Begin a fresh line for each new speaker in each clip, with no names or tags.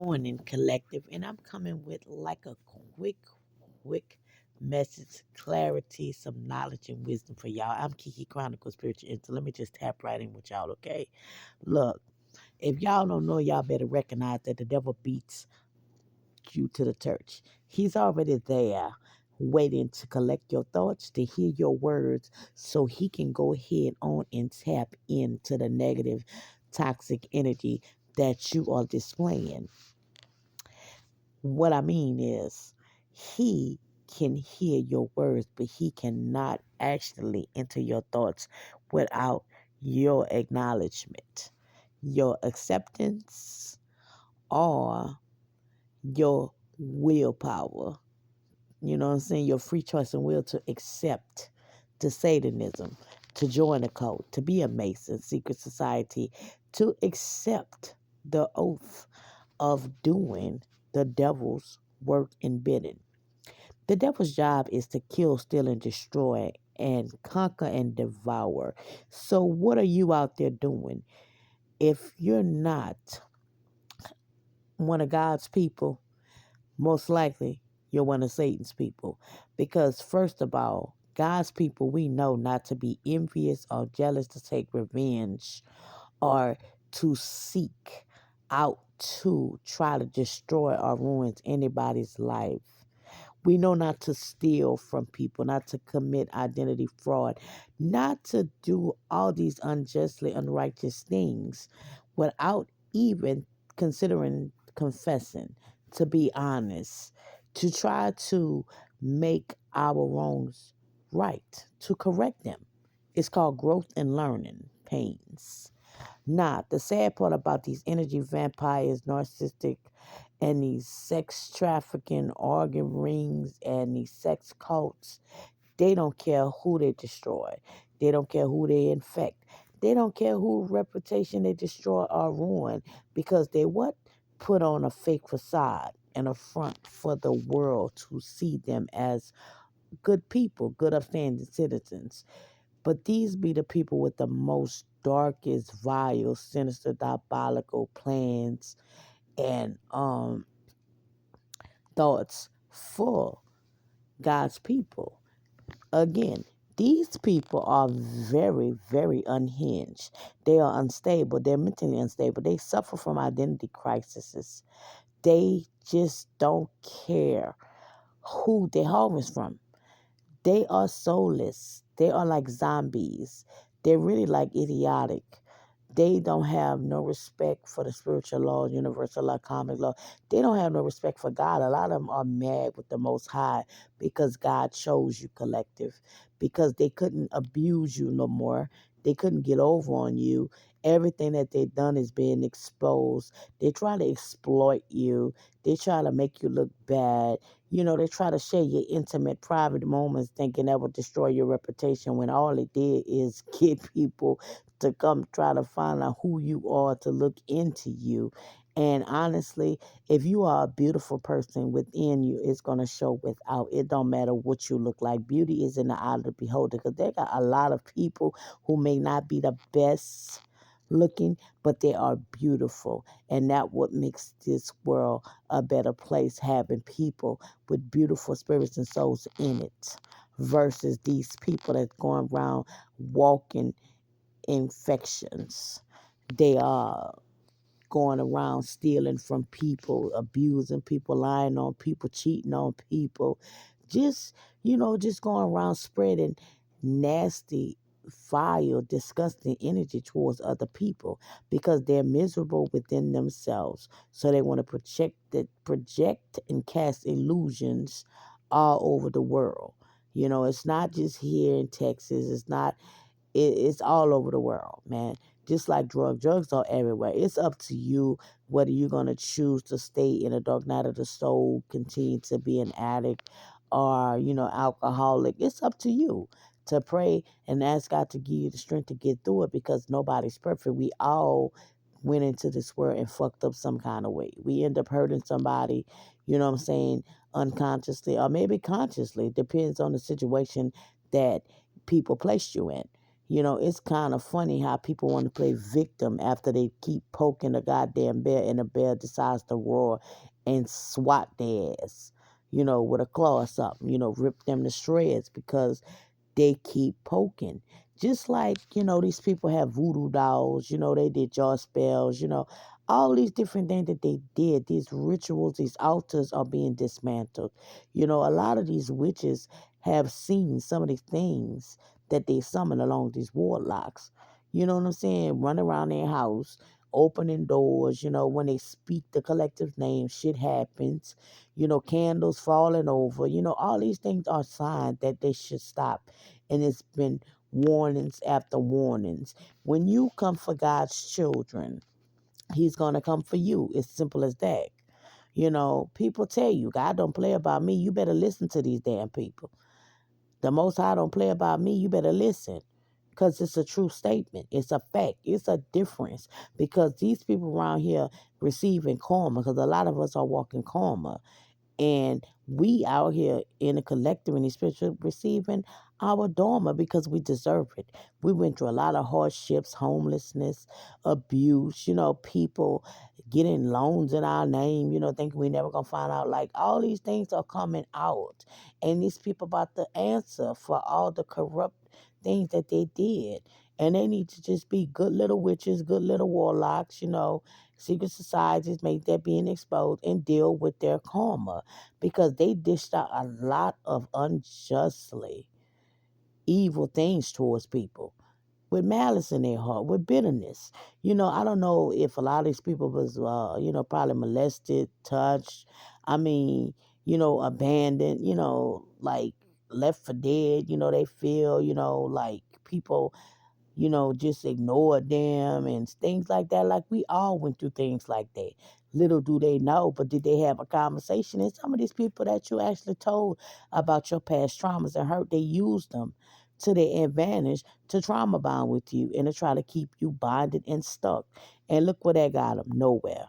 Morning Collective, and I'm coming with like a quick message, clarity, some knowledge and wisdom for y'all. I'm Kiki Chronicle Spiritual Intel. Let me just tap right in with y'all, okay? Look, if y'all don't know, y'all better recognize that the devil beats you to the church. He's already there waiting to collect your thoughts, to hear your words, so he can go ahead on and tap into the negative, toxic energy that you are displaying. What I mean is, he can hear your words, but he cannot actually enter your thoughts without your acknowledgement, your acceptance, or your willpower. You know what I'm saying? Your free choice and will to accept to Satanism, to join a cult, to be a Mason, secret society, to accept the oath of doing the devil's work and bidding. The devil's job is to kill, steal, and destroy, and conquer and devour. So, what are you out there doing? If you're not one of God's people, most likely you're one of Satan's people. Because, first of all, God's people, we know not to be envious or jealous, to take revenge, or to seek out to try to destroy or ruin anybody's life. We know not to steal from people, not to commit identity fraud, not to do all these unjustly unrighteous things without even considering confessing, to be honest, to try to make our wrongs right, to correct them. It's called growth and learning pains. Nah, the sad part about these energy vampires, narcissistic, and these sex trafficking organ rings and these sex cults, they don't care who they destroy. They don't care who they infect. They don't care who reputation they destroy or ruin, because they what? Put on a fake facade and a front for the world to see them as good people, good upstanding citizens. But these be the people with the most darkest, vile, sinister, diabolical plans and thoughts for God's people. Again, these people are very, very unhinged. They are unstable. They're mentally unstable. They suffer from identity crises. They just don't care who they harvest from. They are soulless. They are like zombies. They're really like idiotic. They don't have no respect for the spiritual law, universal law, comic law. They don't have no respect for God. A lot of them are mad with the Most High because God chose you, collective, because they couldn't abuse you no more. They couldn't get over on you. Everything that they've done is being exposed. They try to exploit you. They try to make you look bad. They try to share your intimate, private moments thinking that would destroy your reputation, when all it did is get people to come try to find out who you are, to look into you. And honestly, if you are a beautiful person within you, it's going to show without. It don't matter what you look like. Beauty is in the eye of the beholder, because they got a lot of people who may not be the best looking, but they are beautiful. And that what makes this world a better place, having people with beautiful spirits and souls in it, versus these people that's going around walking infections. They are going around stealing from people, abusing people, lying on people, cheating on people. Just, just going around spreading nasty, vile, disgusting energy towards other people, because they're miserable within themselves. So they want to project and cast illusions all over the world. It's not just here in Texas. It's all over the world, man. Just like drugs are everywhere. It's up to you whether you're going to choose to stay in a dark night of the soul, continue to be an addict, or, alcoholic. It's up to you to pray and ask God to give you the strength to get through it, because nobody's perfect. We all went into this world and fucked up some kind of way. We end up hurting somebody, you know what I'm saying, unconsciously or maybe consciously. It depends on the situation that people placed you in. It's kind of funny how people want to play victim after they keep poking a goddamn bear and the bear decides to roar and swat their ass, with a claw or something, rip them to shreds because they keep poking. Just like, these people have voodoo dolls, they did jaw spells, all these different things that they did, these rituals, these altars are being dismantled. A lot of these witches have seen some of these things that they summon along these warlocks. You know what I'm saying? Run around their house, opening doors, when they speak the collective name, shit happens, candles falling over, all these things are signs that they should stop. And it's been warnings after warnings. When you come for God's children, He's going to come for you. It's simple as that. People tell you, God don't play about me. You better listen to these damn people. The Most High don't play about me. You better listen. Because it's a true statement. It's a fact. It's a difference. Because these people around here receiving karma, because a lot of us are walking karma. And we out here in the collective and the spiritual receiving our dharma because we deserve it. We went through a lot of hardships, homelessness, abuse, people getting loans in our name, thinking we never gonna find out. Like all these things are coming out. And these people about to answer for all the corrupt things that they did. And they need to just be good little witches, good little warlocks, secret societies, make that being exposed and deal with their karma because they dished out a lot of unjustly evil things towards people with malice in their heart, with bitterness. I don't know if a lot of these people was, probably molested, touched, I mean, abandoned, like left for dead, they feel, like people just ignored them and things like that. Like we all went through things like that. Little do they know, but did they have a conversation? And some of these people that you actually told about your past traumas and hurt, they used them to their advantage to trauma bond with you and to try to keep you bonded and stuck. And look where that got them, nowhere.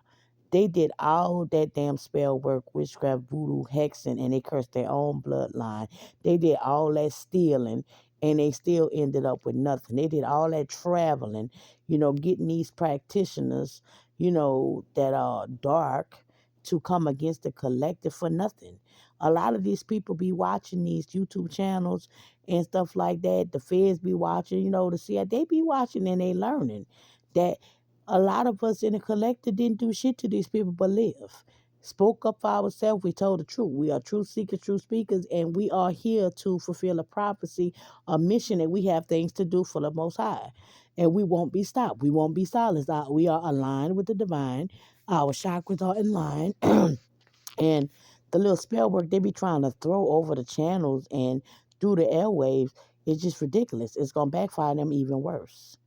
They did all that damn spell work, witchcraft, voodoo, hexing, and they cursed their own bloodline. They did all that stealing and they still ended up with nothing. They did all that traveling, getting these practitioners, that are dark to come against the collective for nothing. A lot of these people be watching these YouTube channels and stuff like that. The feds be watching, the CIA, they be watching and they learning that a lot of us in the collective didn't do shit to these people but live. Spoke up for ourselves. We told the truth. We are truth seekers, truth speakers, and we are here to fulfill a prophecy, a mission that we have things to do for the Most High. And we won't be stopped. We won't be silenced. We are aligned with the divine. Our chakras are in line. And the little spell work they be trying to throw over the channels and through the airwaves is just ridiculous. It's going to backfire them even worse.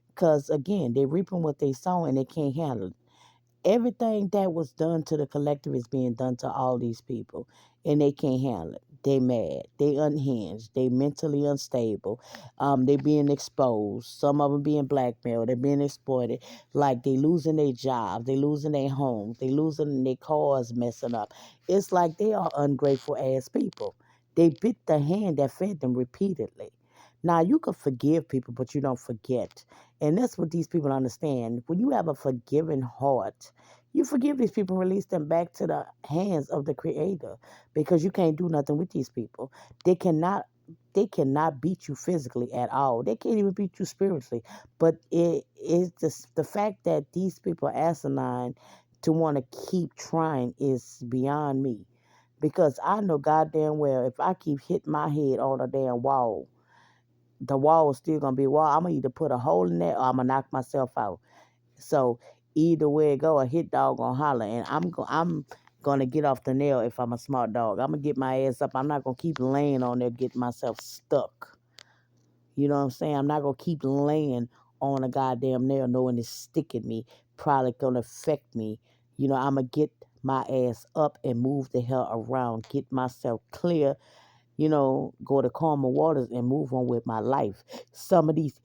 Because, again, they're reaping what they sow and they can't handle it. Everything that was done to the collective is being done to all these people, and they can't handle it. They mad. They unhinged. They mentally unstable. They being exposed. Some of them being blackmailed. They're being exploited. Like they losing their jobs. They losing their homes. They losing their cars, messing up. It's like they are ungrateful ass people. They bit the hand that fed them repeatedly. Now you can forgive people, but you don't forget. And that's what these people understand. When you have a forgiving heart, you forgive these people, release them back to the hands of the Creator, because you can't do nothing with these people. They cannot. They cannot beat you physically at all. They can't even beat you spiritually. But it is the fact that these people are asinine to want to keep trying is beyond me. Because I know goddamn well if I keep hitting my head on a damn wall, the wall is still gonna be a wall. I'm gonna either put a hole in there or I'm gonna knock myself out. So either way it go, a hit dog gonna holler, and I'm gonna get off the nail if I'm a smart dog. I'm gonna get my ass up. I'm not gonna keep laying on there getting myself stuck. You know what I'm saying? I'm not gonna keep laying on a goddamn nail knowing it's sticking me, probably gonna affect me. I'm gonna get my ass up and move the hell around, get myself clear, go to calmer waters and move on with my life. Some of these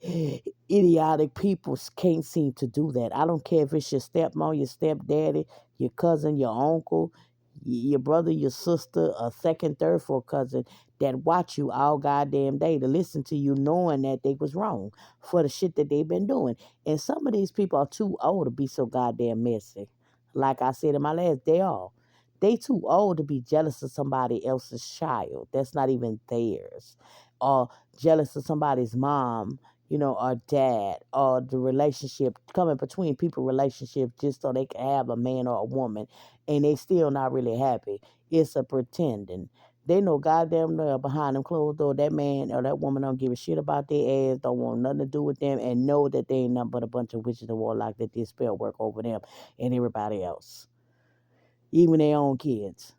idiotic people can't seem to do that. I don't care if it's your stepmom, your stepdaddy, your cousin, your uncle, your brother, your sister, a second, third, fourth cousin that watch you all goddamn day to listen to you knowing that they was wrong for the shit that they've been doing. And some of these people are too old to be so goddamn messy. Like I said in my last, they are. They too old to be jealous of somebody else's child that's not even theirs. Or jealous of somebody's mom, or dad, or the relationship coming between people relationships just so they can have a man or a woman and they still not really happy. It's a pretending. They know goddamn well behind them closed door that man or that woman don't give a shit about their ass, don't want nothing to do with them, and know that they ain't nothing but a bunch of witches and warlocks that did spell work over them and everybody else. Even their own kids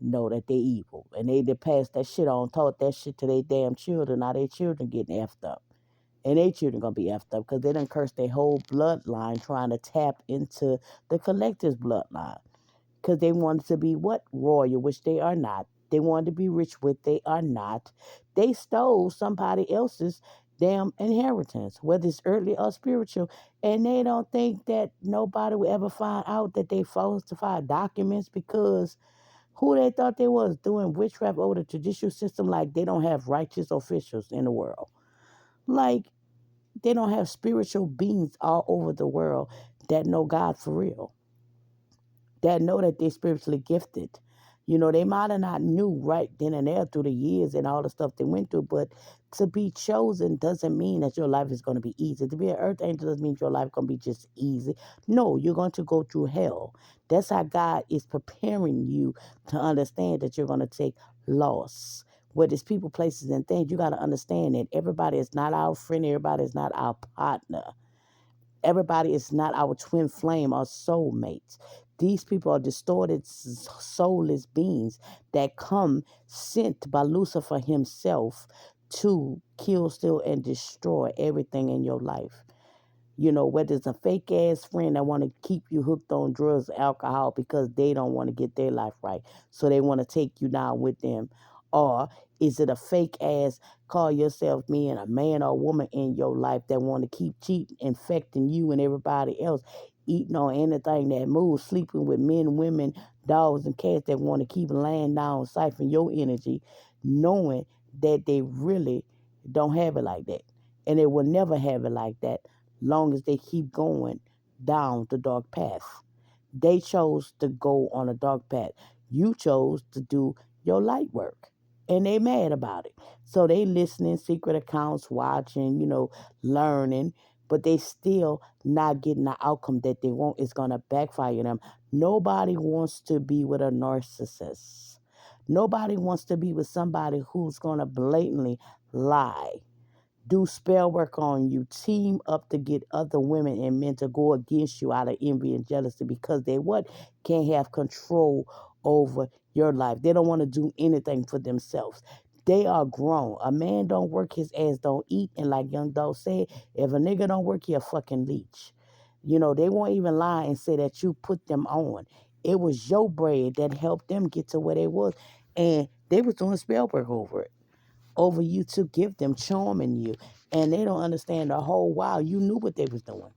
know that they evil. And they passed that shit on, taught that shit to their damn children. Now their children getting effed up. And their children gonna be effed up because they done cursed their whole bloodline trying to tap into the collective's bloodline. Because they wanted to be what? Royal, which they are not. They wanted to be rich, which they are not. They stole somebody else's damn inheritance, whether it's earthly or spiritual, and they don't think that nobody will ever find out that they falsified documents because who they thought they was doing witchcraft over the judicial system, like they don't have righteous officials in the world. Like they don't have spiritual beings all over the world that know God for real, that know that they're spiritually gifted. They might have not knew right then and there through the years and all the stuff they went through, but to be chosen doesn't mean that your life is going to be easy. To be an earth angel doesn't mean your life is going to be just easy. No, you're going to go through hell. That's how God is preparing you to understand that you're going to take loss. Whether it's people, places, and things, you got to understand that everybody is not our friend, everybody is not our partner. Everybody is not our twin flame or soulmates. These people are distorted, soulless beings that come sent by Lucifer himself to kill, steal, and destroy everything in your life. Whether it's a fake ass friend that want to keep you hooked on drugs, alcohol, because they don't want to get their life right. So they want to take you down with them. Or is it a fake ass, call yourself being a man or woman in your life that want to keep cheating, infecting you and everybody else, eating on anything that moves, sleeping with men, women, dogs, and cats that want to keep laying down, siphon your energy, knowing that they really don't have it like that. And they will never have it like that long as they keep going down the dark path. They chose to go on a dark path. You chose to do your light work. And they mad about it. So they listening, secret accounts, watching, learning, but they still not getting the outcome that they want. It's going to backfire them. Nobody wants to be with a narcissist. Nobody wants to be with somebody who's going to blatantly lie, do spell work on you, team up to get other women and men to go against you out of envy and jealousy because they what? Can't have control over your life. They don't want to do anything for themselves. They are grown. A man don't work, his ass don't eat. And like Young Dog said, if a nigga don't work, he a fucking leech. They won't even lie and say that you put them on. It was your bread that helped them get to where they was. And they was doing spell work over you to give them, charming you. And they don't understand the whole while you knew what they was doing.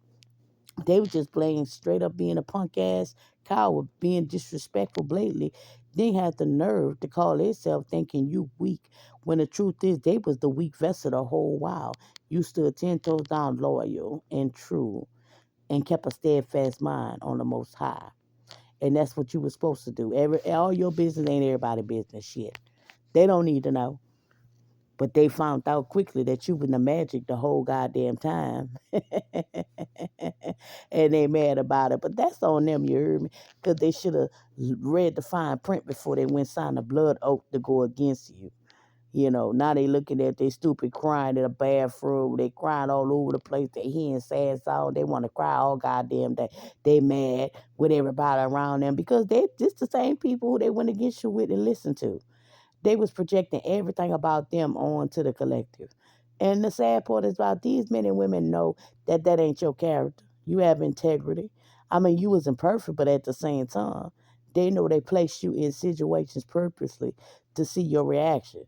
They was just playing straight up being a punk ass coward, being disrespectful blatantly. They had the nerve to call themselves thinking you weak, when the truth is they was the weak vessel the whole while. You stood 10 toes down, loyal and true, and kept a steadfast mind on the Most High. And that's what you were supposed to do. All your business ain't everybody business. Shit, they don't need to know. But they found out quickly that you been the magic the whole goddamn time. And they mad about it. But that's on them, you heard me? Because they should have read the fine print before they went sign a blood oath to go against you. Now they looking at they stupid crying in a bathroom. They crying all over the place. They hearing sad songs. They want to cry all goddamn day. They mad with everybody around them because they just the same people who they went against you with and listened to. They was projecting everything about them onto the collective. And the sad part is about these men and women know that that ain't your character. You have integrity. I mean, you wasn't perfect, but at the same time, they know they placed you in situations purposely to see your reaction.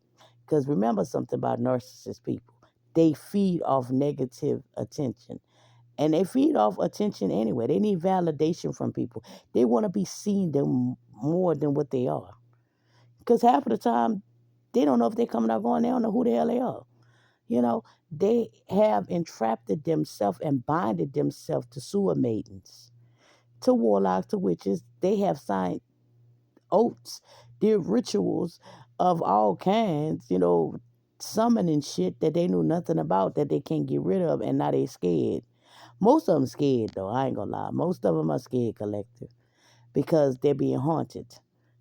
Because remember something about narcissist people. They feed off negative attention. And they feed off attention anyway. They need validation from people. They want to be seen more than what they are. Because half of the time, they don't know if they're coming or going. They don't know who the hell they are. You know, they have entrapped themselves and binded themselves to sewer maidens, to warlocks, to witches. They have signed oaths, did rituals of all kinds, summoning shit that they knew nothing about that they can't get rid of, and now they scared. Most of them scared though. I ain't gonna lie. Most of them are scared collective because they're being haunted.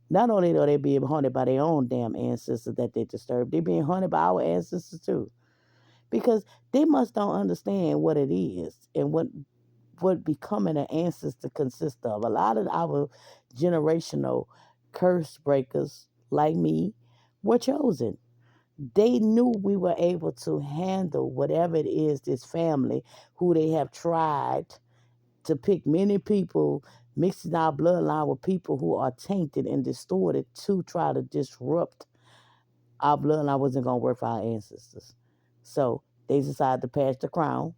Not only are they being haunted by their own damn ancestors that they disturbed, they're being haunted by our ancestors too. Because they must don't understand what it is and what becoming an ancestor consists of. A lot of our generational curse breakers, like me, were chosen. They knew we were able to handle whatever it is, this family, who they have tried to pick many people, mixing our bloodline with people who are tainted and distorted to try to disrupt our bloodline. Wasn't going to work for our ancestors. So they decided to pass the crown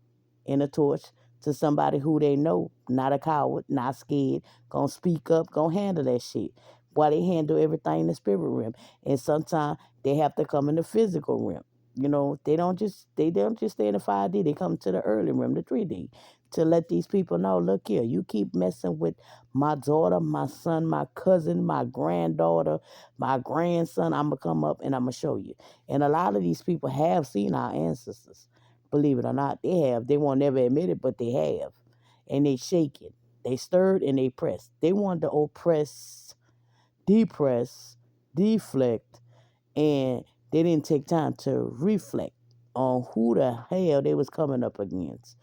and a torch to somebody who they know, not a coward, not scared, gonna speak up, gonna handle that shit. While they handle everything in the spirit realm. And sometimes they have to come in the physical realm. They don't just stay in the 5D, they come to the early realm, the 3D, to let these people know, look here, you keep messing with my daughter, my son, my cousin, my granddaughter, my grandson, I'm going to come up and I'm going to show you. And a lot of these people have seen our ancestors. Believe it or not, they have. They won't never admit it, but they have. And they shaking. They stirred and they pressed. They wanted to oppress, depress, deflect, and they didn't take time to reflect on who the hell they was coming up against.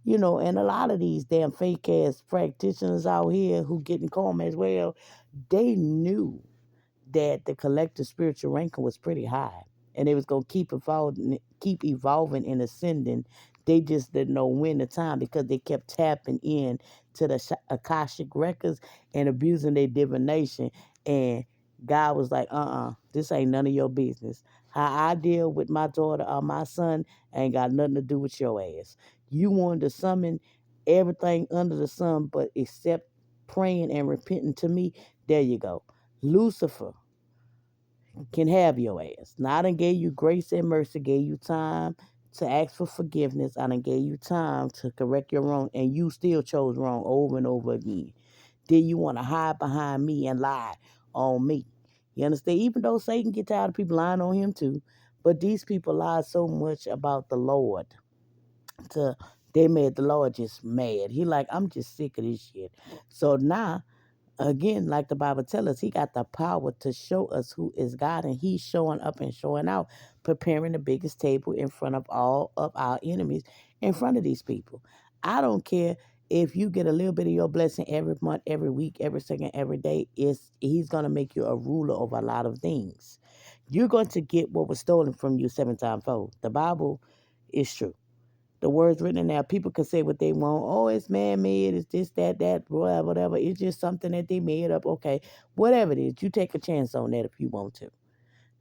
And a lot of these damn fake ass practitioners out here who getting karma as well, they knew that the collective spiritual ranking was pretty high, and it was gonna keep evolving and ascending. They just didn't know when the time, because they kept tapping in to the akashic records and abusing their divination. And God was like, this ain't none of your business. How I deal with my daughter or my son ain't got nothing to do with your ass. You wanted to summon everything under the sun, but except praying and repenting to me. There you go. Lucifer can have your ass. Now, I done gave you grace and mercy, gave you time to ask for forgiveness. I done gave you time to correct your wrong, and you still chose wrong over and over again. Then you want to hide behind me and lie on me. You understand? Even though Satan get tired of people lying on him too, but these people lie so much about the Lord. To They made the Lord just mad. He like, I'm just sick of this shit. So now, again, like the Bible tells us, he got the power to show us who is God, and he's showing up and showing out, preparing the biggest table in front of all of our enemies, in front of these people. I don't care if you get a little bit of your blessing every month, every week, every second, every day. He's going to make you a ruler over a lot of things. You're going to get what was stolen from you 7 times fold. The Bible is true. The words written in there, people can say what they want. Oh, it's man-made, it's this, that, whatever, whatever. It's just something that they made up. Okay, whatever it is, you take a chance on that if you want to.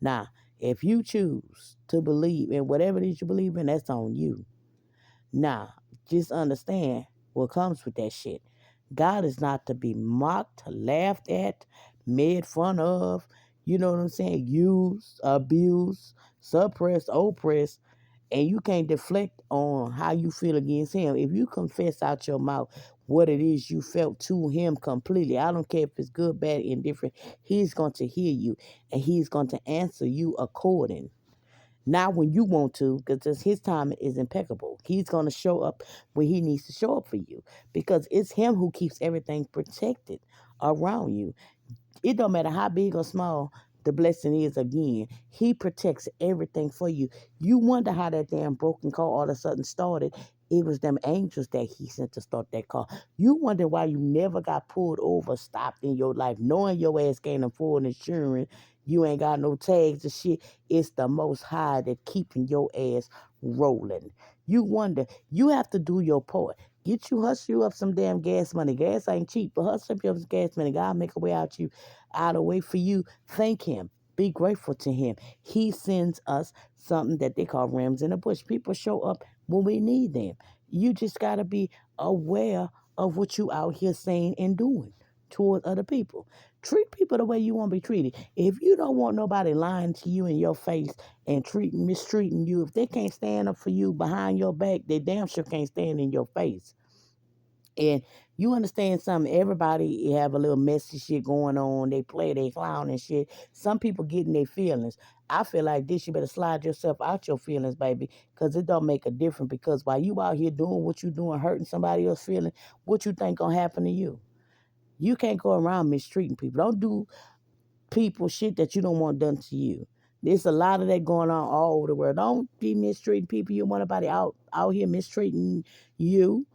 Now, if you choose to believe in whatever it is you believe in, that's on you. Now, just understand what comes with that shit. God is not to be mocked, laughed at, made fun of, you know what I'm saying? Used, abused, suppressed, oppressed, and you can't deflect on how you feel against him. If you confess out your mouth what it is you felt to him completely, I don't care if it's good, bad, indifferent, he's going to hear you and he's going to answer you according. Not when you want to, because his time is impeccable. He's going to show up when he needs to show up for you, because it's him who keeps everything protected around you. It don't matter how big or small the blessing is. Again, he protects everything for you. You wonder how that damn broken car all of a sudden started. It was them angels that he sent to start that car. You wonder why you never got pulled over, stopped in your life, knowing your ass can't afford insurance. You ain't got no tags and shit. It's the Most High that keeping your ass rolling. You wonder. You have to do your part. Hustle you up some damn gas money. Gas ain't cheap, but hustle up some gas money. God make a way out of the way for you. Thank him. Be grateful to him. He sends us something that they call rams in the bush. People show up when we need them. You just got to be aware of what you out here saying and doing. towards other people. Treat people the way you want to be treated. If you don't want nobody lying to you in your face and mistreating you, if they can't stand up for you behind your back, they damn sure can't stand in your face. And you understand something, everybody have a little messy shit going on. They play, they clown and shit. Some people get in their feelings. I feel like this, you better slide yourself out your feelings, baby, because it don't make a difference. Because while you out here doing what you doing, hurting somebody else's feeling, what you think gonna happen to you? You can't go around mistreating people. Don't do people shit that you don't want done to you. There's a lot of that going on all over the world. Don't be mistreating people. You want nobody out here mistreating you.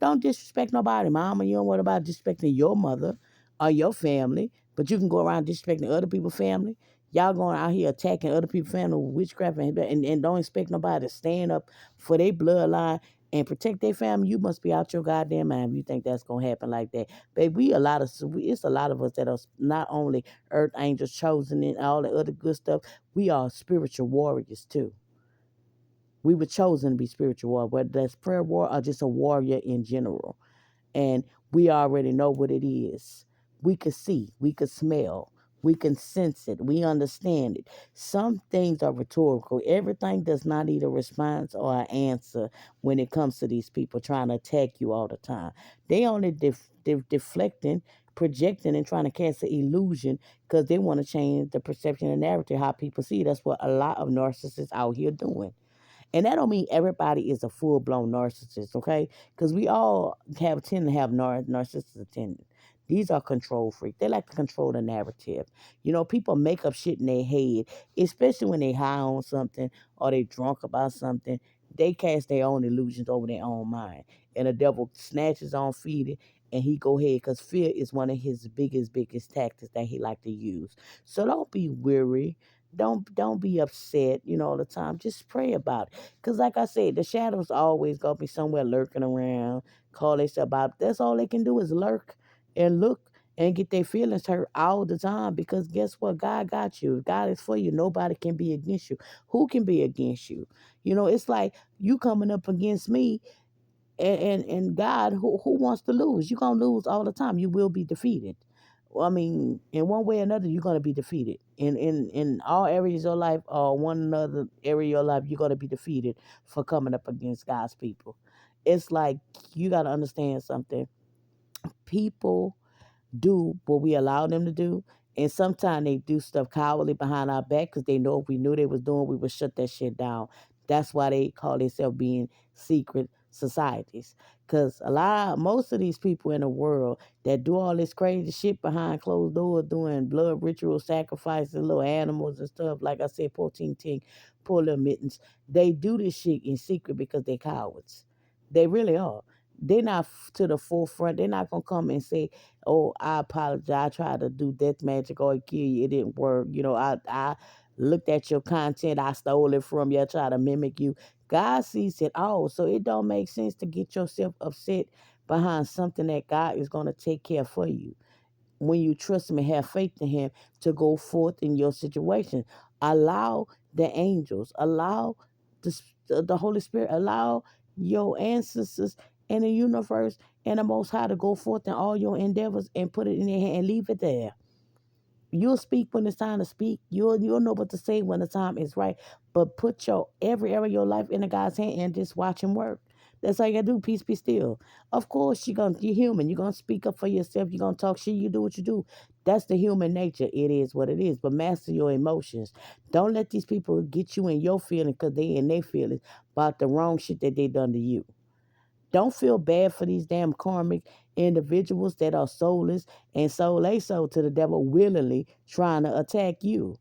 Don't disrespect nobody, mama. You don't worry about disrespecting your mother or your family, but you can go around disrespecting other people's family. Y'all going out here attacking other people's family with witchcraft and don't expect nobody to stand up for their bloodline and protect their family. You must be out your goddamn mind if you think that's gonna happen like that. Baby, it's a lot of us that are not only earth angels chosen and all the other good stuff. We are spiritual warriors too. We were chosen to be spiritual warriors, whether that's prayer warrior or just a warrior in general. And we already know what it is. We can see, we can smell, we can sense it, we understand it. Some things are rhetorical. Everything does not need a response or an answer when it comes to these people trying to attack you all the time. They only deflecting, projecting, and trying to cast an illusion because they want to change the perception and narrative how people see. That's what a lot of narcissists out here doing. And that don't mean everybody is a full blown narcissist, okay? Because we all tend to have narcissistic tendencies. These are control freaks. They like to control the narrative. You know, people make up shit in their head, especially when they high on something or they drunk about something. They cast their own illusions over their own mind. And the devil snatches on feeding and he go ahead because fear is one of his biggest tactics that he like to use. So don't be weary. Don't be upset, all the time. Just pray about it. Cause like I said, the shadows always gonna be somewhere lurking around, call themselves about. That's all they can do is lurk and look and get their feelings hurt all the time. Because guess what? God got you. If God is for you, nobody can be against you. Who can be against you? It's like you coming up against me and God, who wants to lose? You're gonna lose all the time. You will be defeated. Well, I mean, in one way or another, you're gonna be defeated. In all areas of your life, or one another area of your life, you're gonna be defeated for coming up against God's people. It's like you gotta understand something. People do what we allow them to do. And sometimes they do stuff cowardly behind our back because they know if we knew they was doing, we would shut that shit down. That's why they call themselves being secret societies. Because most of these people in the world that do all this crazy shit behind closed doors, doing blood ritual sacrifices, little animals and stuff, like I said, 14 ting, poor little mittens, they do this shit in secret because they're cowards. They really are. They're not to the forefront. They're not going to come and say, oh, I apologize. I tried to do death magic or kill you. It didn't work. I looked at your content. I stole it from you. I tried to mimic you. God sees it all. So it don't make sense to get yourself upset behind something that God is going to take care for you. When you trust him and have faith in him to go forth in your situation, allow the angels, allow the Holy Spirit, allow your ancestors and the universe and the Most High to go forth in all your endeavors and put it in their hand and leave it there. You'll speak when it's time to speak. You'll know what to say when the time is right. But put your every area of your life in the God's hand and just watch him work. That's all you gotta do. Peace be still. Of course, you're human. You're gonna speak up for yourself. You're gonna talk shit. You do what you do. That's the human nature. It is what it is. But master your emotions. Don't let these people get you in your feelings because they in their feelings about the wrong shit that they done to you. Don't feel bad for these damn karmic individuals that are soulless and sold they soul to the devil willingly trying to attack you.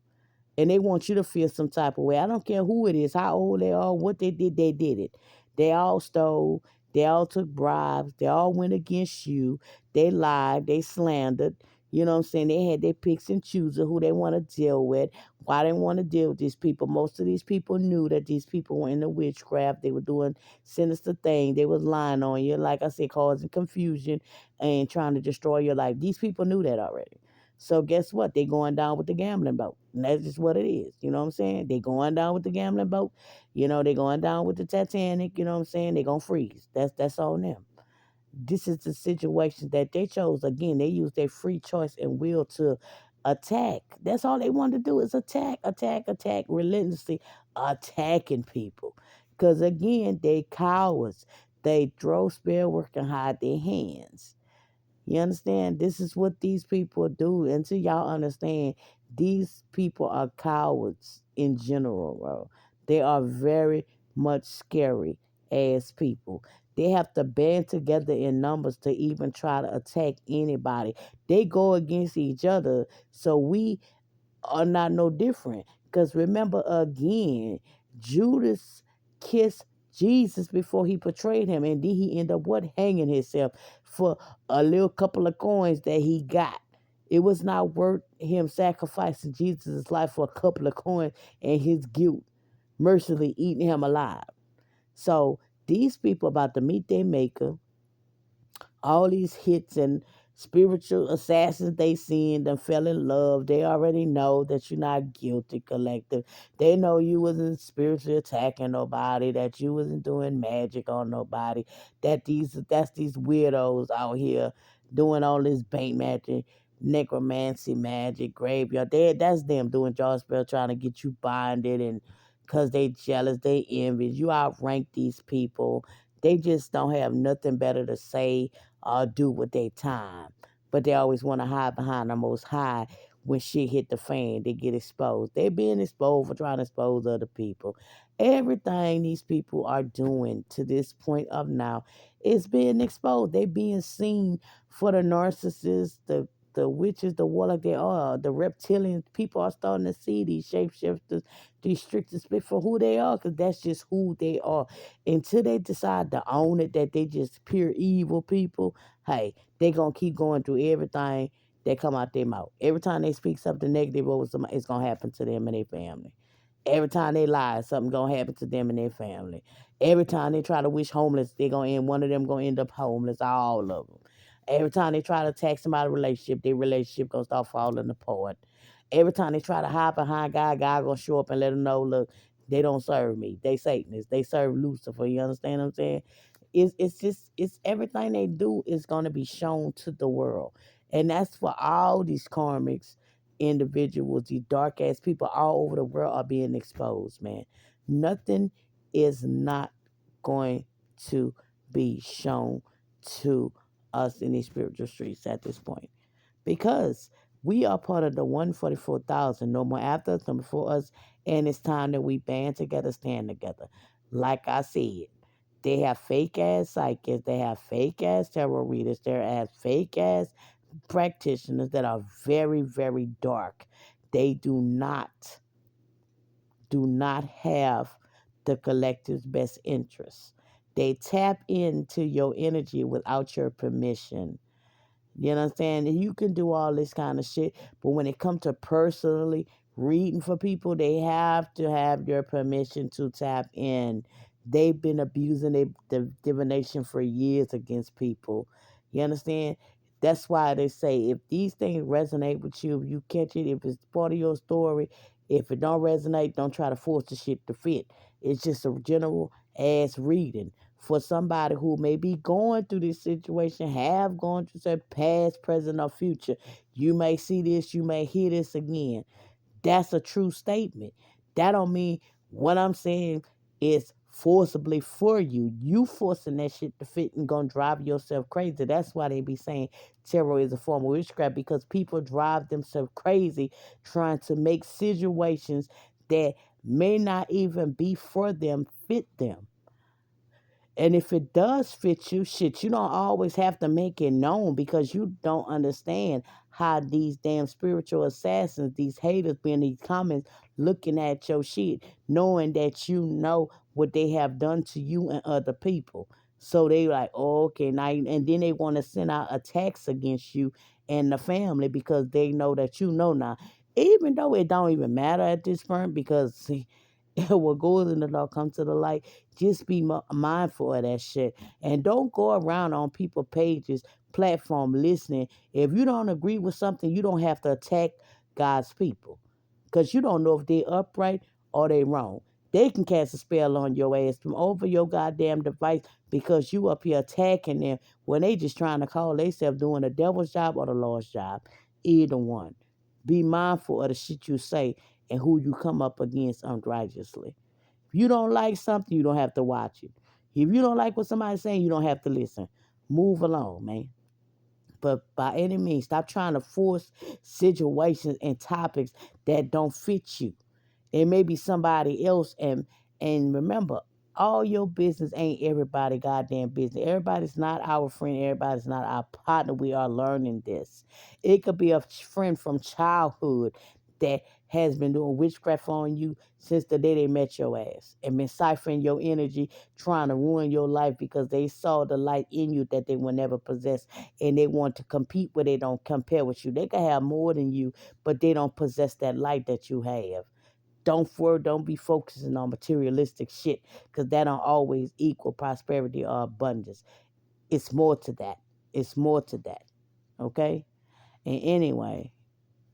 And they want you to feel some type of way. I don't care who it is, how old they are, what they did it. They all stole, they all took bribes, they all went against you, they lied, they slandered. You know what I'm saying? They had their picks and choosers who they want to deal with. Why they want to deal with these people? Most of these people knew that these people were in the witchcraft. They were doing sinister things. They was lying on you, like I said, causing confusion and trying to destroy your life. These people knew that already. So guess what? They going down with the gambling boat. And that's just what it is. You know what I'm saying? They going down with the gambling boat. They going down with the Titanic. You know what I'm saying? They gonna freeze. That's on them. This is the situation that they chose. Again, they use their free choice and will to attack. That's all they want to do is attack, attack, attack, relentlessly attacking people. Because again, they cowards. They throw spell work and hide their hands. You understand? This is what these people do. Until y'all understand, these people are cowards in general, bro. They are very much scary as people. They have to band together in numbers to even try to attack anybody. They go against each other. So we are not no different. Because remember again, Judas kissed Jesus before he betrayed him, and then he ended up what hanging himself for a little couple of coins that he got. It was not worth him sacrificing Jesus' life for a couple of coins and his guilt, mercilessly eating him alive. So these people about to meet their maker, all these hits and spiritual assassins they seen them fell in love. They already know that you're not guilty collective. They know you wasn't spiritually attacking nobody, that you wasn't doing magic on nobody, that's these weirdos out here doing all this bank magic, necromancy magic, graveyard. That's them doing jaw spell trying to get you bonded and cause they jealous, they envy. You outrank these people. They just don't have nothing better to say do with their time. But they always want to hide behind the most high when shit hit the fan. They get exposed. They being exposed for trying to expose other people. Everything these people are doing to this point of now is being exposed. They being seen for the narcissists, the witches, the warlock they are, the reptilians. People are starting to see these shapeshifters, these strictest spit for who they are, because that's just who they are. Until they decide to own it, that they just pure evil people, hey, they gonna keep going through everything that come out their mouth. Every time they speak something negative over somebody, it's gonna happen to them and their family. Every time they lie, something gonna happen to them and their family. Every time they try to wish homeless, they gonna end one of them gonna end up homeless. All of them. Every time they try to attack somebody's relationship, their relationship gonna start falling apart. Every time they try to hide behind God gonna show up and let them know, look, they don't serve me. They Satanists. They serve Lucifer. You understand what I'm saying? It's just it's everything they do is gonna be shown to the world. And that's for all these karmics individuals, these dark ass people all over the world are being exposed, man. Nothing is not going to be shown to us in these spiritual streets at this point. Because we are part of the 144,000. No more after us, no before us. And it's time that we band together, stand together. Like I said, they have fake ass psychics, they have fake ass tarot readers, they have fake ass practitioners that are very, very dark. They do not have the collective's best interests. They tap into your energy without your permission. You know what I'm saying? You can do all this kind of shit, but when it comes to personally reading for people, they have to have your permission to tap in. They've been abusing the divination for years against people. You understand? That's why they say if these things resonate with you, if you catch it, if it's part of your story, if it don't resonate, don't try to force the shit to fit. It's just a general ass reading for somebody who may be going through this situation, have gone through some past, present, or future. You may see this, you may hear this again. That's a true statement. That don't mean what I'm saying is forcibly for you. You forcing that shit to fit and gonna drive yourself crazy. That's why they be saying tarot is a form of witchcraft, because people drive themselves crazy trying to make situations that may not even be for them fit them. And if it does fit you, shit, you don't always have to make it known, because you don't understand how these damn spiritual assassins, these haters be in these comments looking at your shit, knowing that you know what they have done to you and other people. So they like, oh, okay, now, and then they want to send out attacks against you and the family because they know that you know now. Even though it don't even matter at this point, because see, what goes in the law comes to the light. Just be mindful of that shit. And don't go around on people pages, platform listening. If you don't agree with something, you don't have to attack God's people. Because you don't know if they're upright or they wrong. They can cast a spell on your ass from over your goddamn device because you up here attacking them when they just trying to call themselves doing the devil's job or the Lord's job. Either one. Be mindful of the shit you say and who you come up against unrighteously. If you don't like something, you don't have to watch it. If you don't like what somebody's saying, you don't have to listen. Move along, man. But by any means, stop trying to force situations and topics that don't fit you. It may be somebody else, and remember, all your business ain't everybody goddamn business. Everybody's not our friend. Everybody's not our partner. We are learning this. It could be a friend from childhood that has been doing witchcraft on you since the day they met your ass and been ciphering your energy, trying to ruin your life because they saw the light in you that they will never possess, and they want to compete where they don't compare with you. They can have more than you, but they don't possess that light that you have. Don't be focusing on materialistic shit because that don't always equal prosperity or abundance. It's more to that. It's more to that. Okay? And anyway,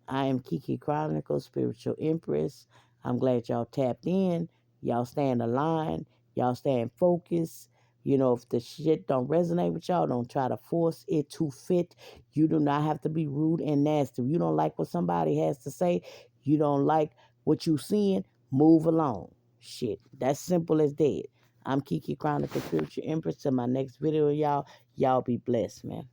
I am Kiki Chronicles, Spiritual Empress. I'm glad y'all tapped in. Y'all staying aligned. Y'all staying focused. You know, if the shit don't resonate with y'all, don't try to force it to fit. You do not have to be rude and nasty. If you don't like what somebody has to say, you don't like what you seeing, move along. Shit. That's simple as that. I'm Kiki Chronicles, Spiritual Empress. Till my next video, y'all. Y'all be blessed, man.